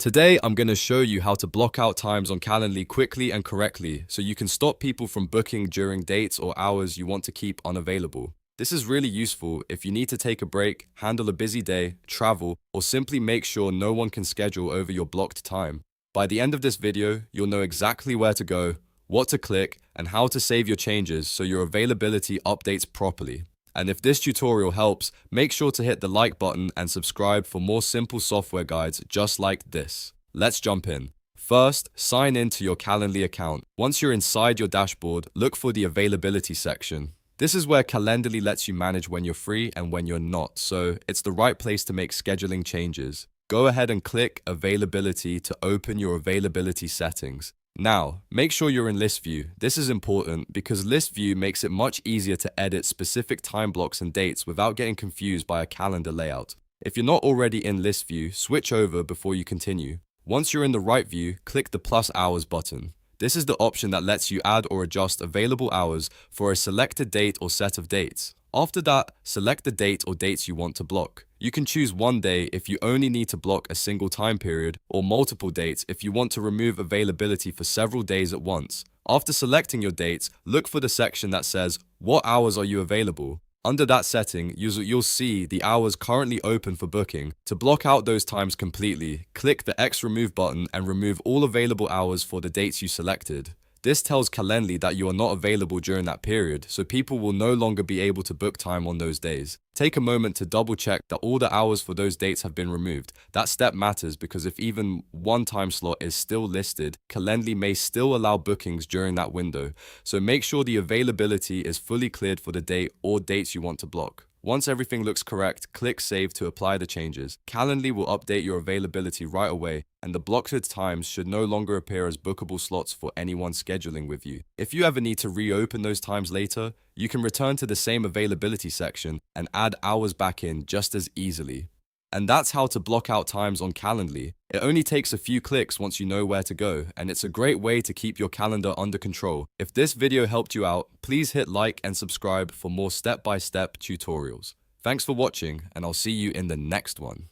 Today, I'm going to show you how to block out times on Calendly quickly and correctly so you can stop people from booking during dates or hours you want to keep unavailable. This is really useful if you need to take a break, handle a busy day, travel, or simply make sure no one can schedule over your blocked time. By the end of this video, you'll know exactly where to go, what to click, and how to save your changes so your availability updates properly. And if this tutorial helps, make sure to hit the like button and subscribe for more simple software guides just like this. Let's jump in. First, sign in to your Calendly account. Once you're inside your dashboard, look for the availability section. This is where Calendly lets you manage when you're free and when you're not, so it's the right place to make scheduling changes. Go ahead and click Availability to open your availability settings. Now, make sure you're in List View. This is important because List View makes it much easier to edit specific time blocks and dates without getting confused by a calendar layout. If you're not already in List View, switch over before you continue. Once you're in the right view, click the plus hours button. This is the option that lets you add or adjust available hours for a selected date or set of dates. After that, select the date or dates you want to block. You can choose one day if you only need to block a single time period, or multiple dates if you want to remove availability for several days at once. After selecting your dates, look for the section that says, "What hours are you available?" Under that setting, you'll see the hours currently open for booking. To block out those times completely, click the X Remove button and remove all available hours for the dates you selected. This tells Calendly that you are not available during that period, so people will no longer be able to book time on those days. Take a moment to double check that all the hours for those dates have been removed. That step matters because if even one time slot is still listed, Calendly may still allow bookings during that window. So make sure the availability is fully cleared for the date or dates you want to block. Once everything looks correct, click Save to apply the changes. Calendly will update your availability right away, and the blocked times should no longer appear as bookable slots for anyone scheduling with you. If you ever need to reopen those times later, you can return to the same availability section and add hours back in just as easily. And that's how to block out times on Calendly. It only takes a few clicks once you know where to go, and it's a great way to keep your calendar under control. If this video helped you out, please hit like and subscribe for more step-by-step tutorials. Thanks for watching, and I'll see you in the next one.